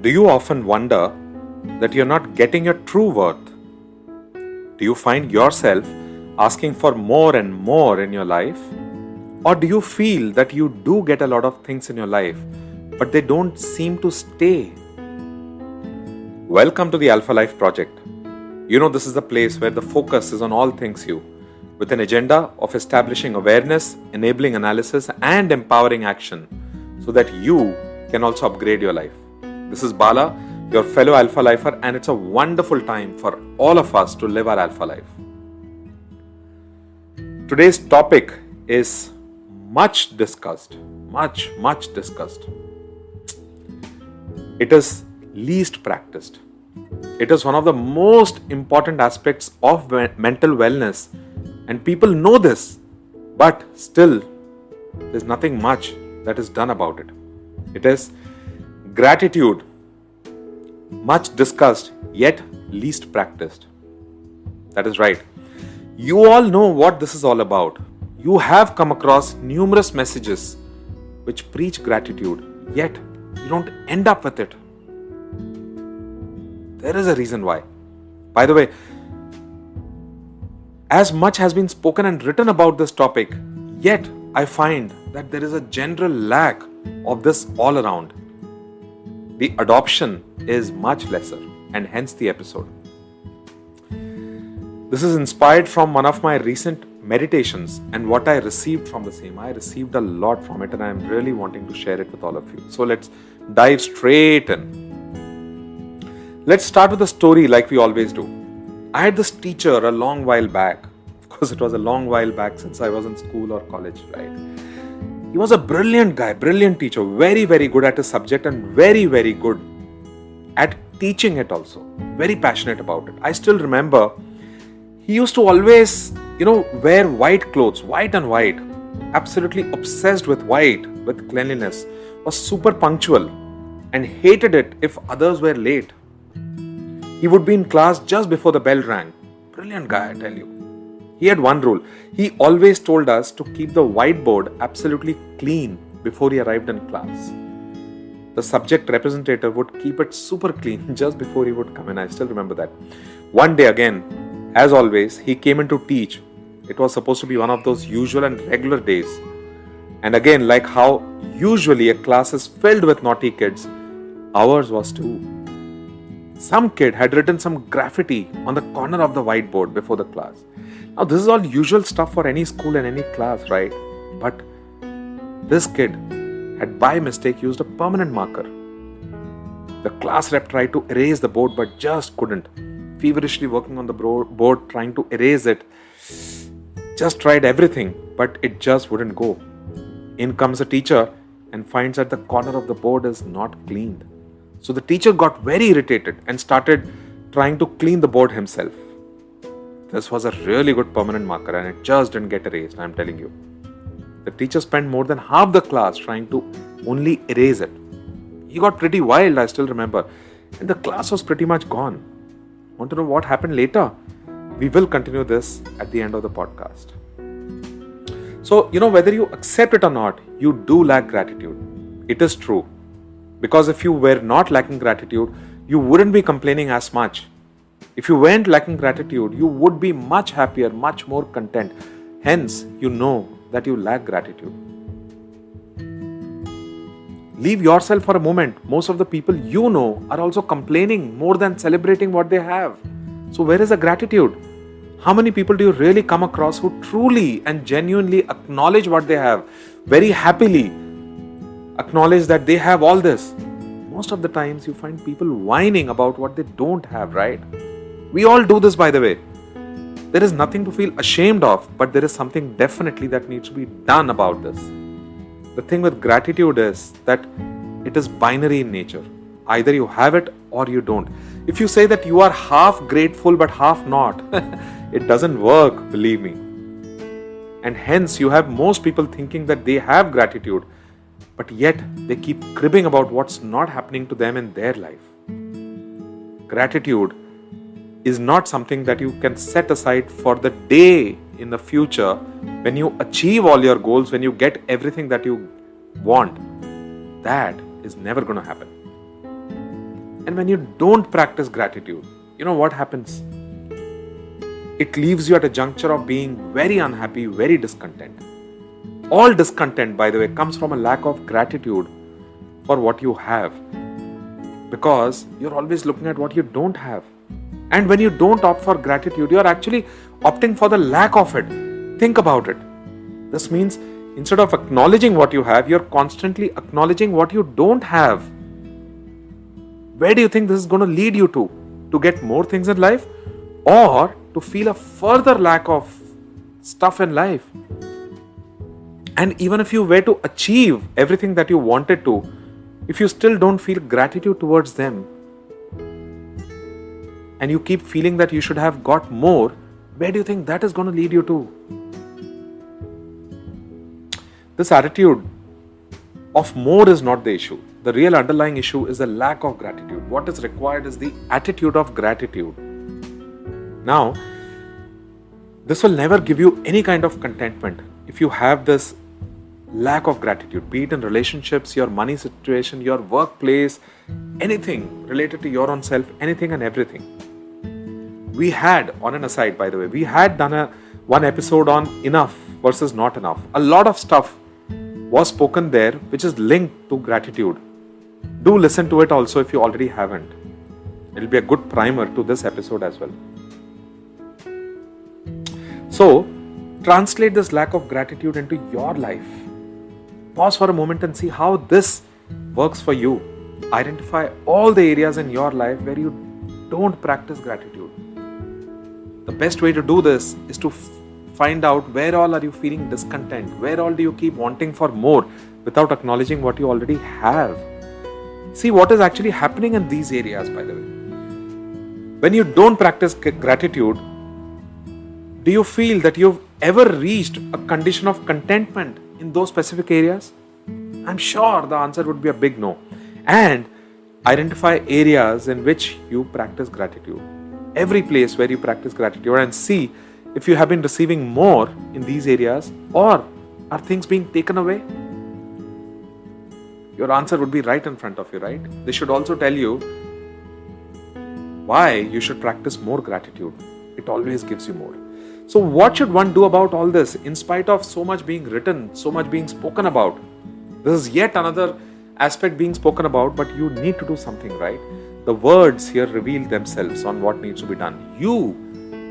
Do you often wonder that you're not getting your true worth? Do you find yourself asking for more and more in your life? Or do you feel that you do get a lot of things in your life, but they don't seem to stay? Welcome to the Alpha Life Project. You know, this is the place where the focus is on all things you, with an agenda of establishing awareness, enabling analysis, and empowering action so that you can also upgrade your life. This is Bala, your fellow Alpha Lifer, and it's a wonderful time for all of us to live our Alpha Life. Today's topic is much discussed. It is least practiced. It is one of the most important aspects of mental wellness, and people know this, but still there's nothing much that is done about it. It is gratitude, much discussed yet least practiced. That is right. You all know what this is all about. You have come across numerous messages which preach gratitude, yet you don't end up with it. There is a reason why. By the way, as much has been spoken and written about this topic, yet I find that there is a general lack of this all around. The adoption is much lesser, and hence the episode. This is inspired from one of my recent meditations and what I received from the same. I received a lot from it and I am really wanting to share it with all of you. So let's dive straight in. Let's start with a story like we always do. I had this teacher a long while back. Of course, it was a long while back since I was in school or college, right? He was a brilliant guy, brilliant teacher, very, very good at his subject and very, very good at teaching it also. Very passionate about it. I still remember he used to always, wear white clothes, white and white. Absolutely obsessed with white, with cleanliness. Was super punctual and hated it if others were late. He would be in class just before the bell rang. Brilliant guy, I tell you. He had one rule. He always told us to keep the whiteboard absolutely clean before he arrived in class. The subject representative would keep it super clean just before he would come in. I still remember that. One day again, as always, he came in to teach. It was supposed to be one of those usual and regular days. And again, like how usually a class is filled with naughty kids, ours was too. Some kid had written some graffiti on the corner of the whiteboard before the class. Now, this is all usual stuff for any school and any class, right? But this kid had by mistake used a permanent marker. The class rep tried to erase the board but just couldn't. Feverishly working on the board trying to erase it. Just tried everything, but it just wouldn't go. In comes a teacher and finds that the corner of the board is not cleaned. So the teacher got very irritated and started trying to clean the board himself. This was a really good permanent marker and it just didn't get erased, I'm telling you. The teacher spent more than half the class trying to only erase it. He got pretty wild, I still remember. And the class was pretty much gone. Want to know what happened later? We will continue this at the end of the podcast. So, whether you accept it or not, you do lack gratitude. It is true. Because if you were not lacking gratitude, you wouldn't be complaining as much. If you weren't lacking gratitude, you would be much happier, much more content. Hence, you know that you lack gratitude. Leave yourself for a moment. Most of the people you know are also complaining more than celebrating what they have. So where is the gratitude? How many people do you really come across who truly and genuinely acknowledge what they have, very happily acknowledge that they have all this? Most of the times you find people whining about what they don't have, right? We all do this, by the way. There is nothing to feel ashamed of, but there is something definitely that needs to be done about this. The thing with gratitude is that it is binary in nature. Either you have it or you don't. If you say that you are half grateful but half not, it doesn't work, believe me. And hence you have most people thinking that they have gratitude, but yet they keep cribbing about what's not happening to them in their life. Gratitude is not something that you can set aside for the day in the future when you achieve all your goals, when you get everything that you want. That is never going to happen. And when you don't practice gratitude, you know what happens? It leaves you at a juncture of being very unhappy, very discontent. All discontent, by the way, comes from a lack of gratitude for what you have. Because you're always looking at what you don't have. And when you don't opt for gratitude, you're actually opting for the lack of it. Think about it. This means instead of acknowledging what you have, you're constantly acknowledging what you don't have. Where do you think this is going to lead you to? To get more things in life? Or to feel a further lack of stuff in life? And even if you were to achieve everything that you wanted to, if you still don't feel gratitude towards them, and you keep feeling that you should have got more, where do you think that is going to lead you to? This attitude of more is not the issue. The real underlying issue is the lack of gratitude. What is required is the attitude of gratitude. Now, this will never give you any kind of contentment if you have this lack of gratitude, be it in relationships, your money situation, your workplace, anything related to your own self, anything and everything. We had, on an aside by the way, we had done one episode on enough versus not enough. A lot of stuff was spoken there which is linked to gratitude. Do listen to it also if you already haven't. It will be a good primer to this episode as well. So, translate this lack of gratitude into your life. Pause for a moment and see how this works for you. Identify all the areas in your life where you don't practice gratitude. The best way to do this is to find out where all are you feeling discontent, where all do you keep wanting for more without acknowledging what you already have. See what is actually happening in these areas, by the way. When you don't practice gratitude, do you feel that you've ever reached a condition of contentment in those specific areas? I'm sure the answer would be a big no. And identify areas in which you practice gratitude. Every place where you practice gratitude, and see if you have been receiving more in these areas, or are things being taken away? Your answer would be right in front of you, right? This should also tell you why you should practice more gratitude. It always gives you more. So what should one do about all this? In spite of so much being written, so much being spoken about, this is yet another aspect being spoken about, but you need to do something, right? The words here reveal themselves on what needs to be done. You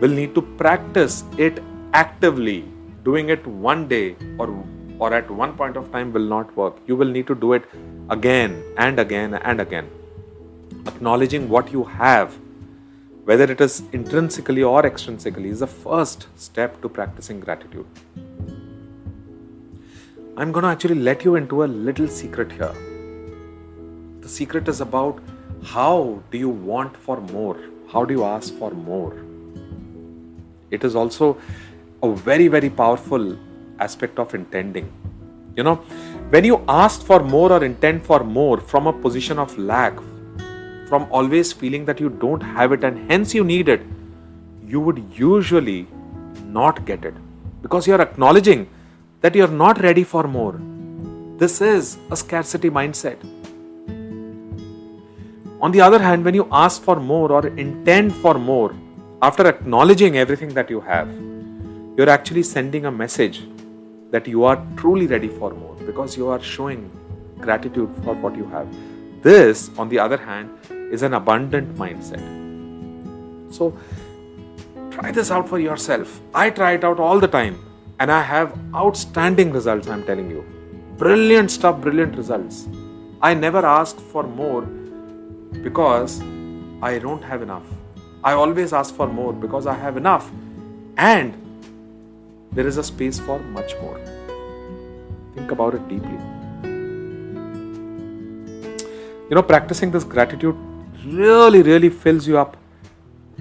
will need to practice it actively. Doing it one day or at one point of time will not work. You will need to do it again and again and again. Acknowledging what you have, whether it is intrinsically or extrinsically, is the first step to practicing gratitude. I'm going to actually let you into a little secret here. The secret is about how do you want for more? How do you ask for more? It is also a very, very powerful aspect of intending. You know, when you ask for more or intend for more from a position of lack, from always feeling that you don't have it and hence you need it, you would usually not get it because you're acknowledging that you're not ready for more. This is a scarcity mindset. On the other hand, when you ask for more or intend for more, after acknowledging everything that you have, you're actually sending a message that you are truly ready for more because you are showing gratitude for what you have. This, on the other hand, is an abundant mindset. So, try this out for yourself. I try it out all the time and I have outstanding results, I'm telling you. Brilliant stuff, brilliant results. I never ask for more because I don't have enough. I always ask for more because I have enough and there is a space for much more. Think about it deeply. You know, practicing this gratitude really fills you up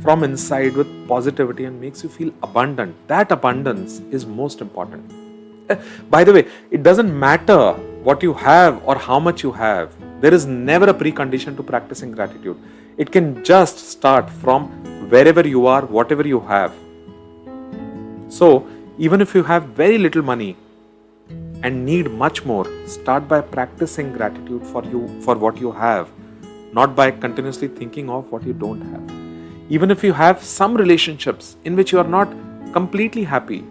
from inside with positivity and makes you feel abundant. That abundance is most important. By the way, it doesn't matter what you have or how much you have. There is never a precondition to practicing gratitude. It can just start from wherever you are, whatever you have. So, even if you have very little money and need much more, start by practicing gratitude for what you have, not by continuously thinking of what you don't have. Even if you have some relationships in which you are not completely happy,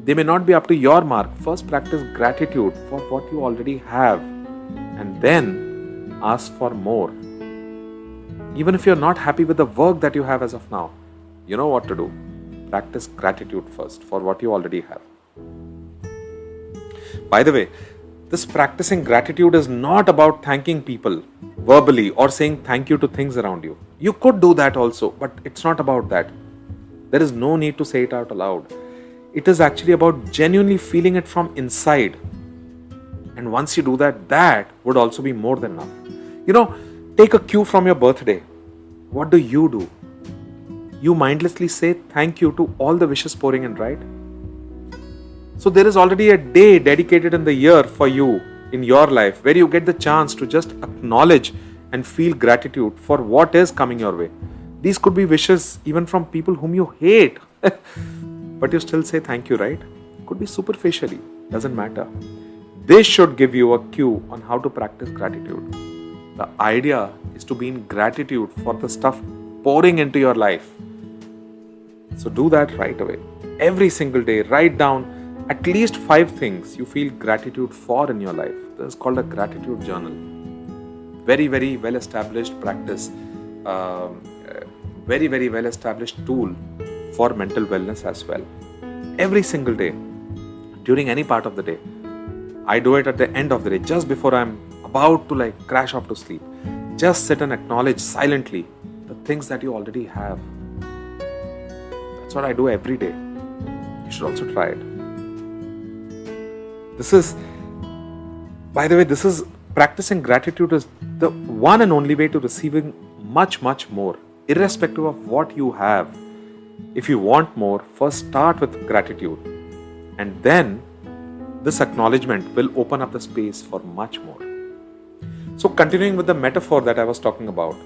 they may not be up to your mark. First, practice gratitude for what you already have and then ask for more. Even if you're not happy with the work that you have as of now, you know what to do. Practice gratitude first for what you already have. By the way, this practicing gratitude is not about thanking people verbally or saying thank you to things around you. You could do that also, but it's not about that. There is no need to say it out aloud. It is actually about genuinely feeling it from inside. And once you do that, that would also be more than enough. Take a cue from your birthday. What do? You mindlessly say thank you to all the wishes pouring in, right? So there is already a day dedicated in the year for you in your life where you get the chance to just acknowledge and feel gratitude for what is coming your way. These could be wishes even from people whom you hate. But you still say thank you, right? Could be superficially, doesn't matter. This should give you a cue on how to practice gratitude. The idea is to be in gratitude for the stuff pouring into your life. So do that right away. Every single day, write down at least 5 things you feel gratitude for in your life. This is called a gratitude journal. Very, very well established practice. Very, very well established tool for mental wellness as well. Every single day, during any part of the day. I do it at the end of the day, just before I'm about to crash off to sleep. Just sit and acknowledge silently the things that you already have. That's what I do every day. You should also try it. By the way, practicing gratitude is the one and only way to receiving much, much more, irrespective of what you have. If you want more, first start with gratitude, and then this acknowledgement will open up the space for much more. So continuing with the metaphor that I was talking about,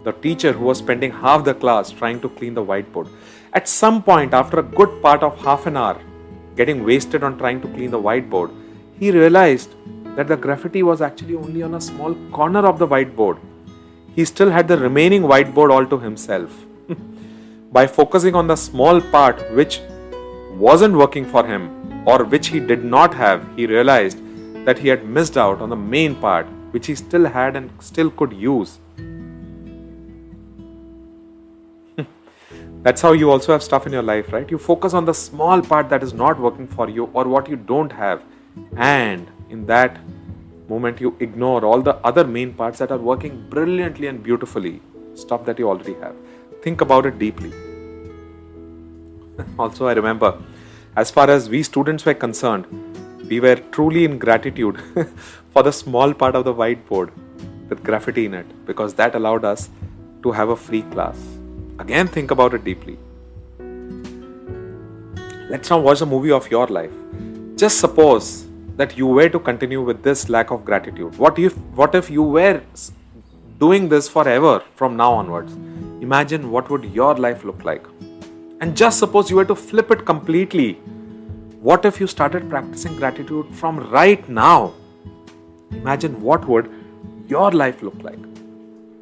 the teacher who was spending half the class trying to clean the whiteboard, at some point after a good part of half an hour getting wasted on trying to clean the whiteboard, he realized that the graffiti was actually only on a small corner of the whiteboard. He still had the remaining whiteboard all to himself. By focusing on the small part which wasn't working for him or which he did not have, he realized that he had missed out on the main part which he still had and still could use. That's how you also have stuff in your life, right? You focus on the small part that is not working for you or what you don't have, and in that moment you ignore all the other main parts that are working brilliantly and beautifully, stuff that you already have. Think about it deeply. Also, I remember, as far as we students were concerned, we were truly in gratitude for the small part of the whiteboard with graffiti in it, because that allowed us to have a free class. Again, think about it deeply. Let's now watch the movie of your life. Just suppose that you were to continue with this lack of gratitude. What if you were doing this forever from now onwards? Imagine what would your life look like. And just suppose you were to flip it completely. What if you started practicing gratitude from right now? Imagine what would your life look like.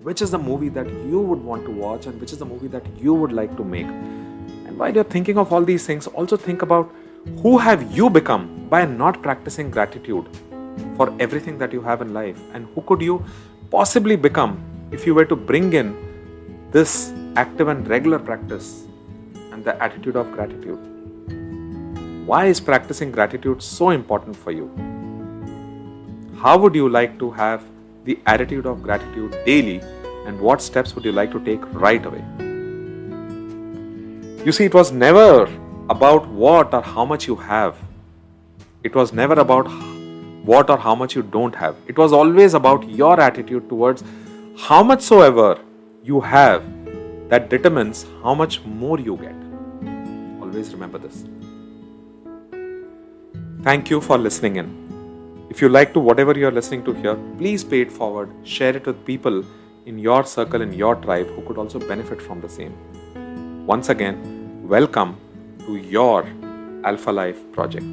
Which is the movie that you would want to watch, and which is the movie that you would like to make. And while you're thinking of all these things, also think about who have you become by not practicing gratitude for everything that you have in life, and who could you possibly become if you were to bring in this active and regular practice and the attitude of gratitude. Why is practicing gratitude so important for you? How would you like to have the attitude of gratitude daily, and what steps would you like to take right away? You see, it was never about what or how much you have. It was never about what or how much you don't have. It was always about your attitude towards how much soever you have that determines how much more you get. Always remember this. Thank you for listening in. If you like to whatever you are listening to here, please pay it forward, share it with people in your circle, in your tribe who could also benefit from the same. Once again, welcome to your Alpha Life project.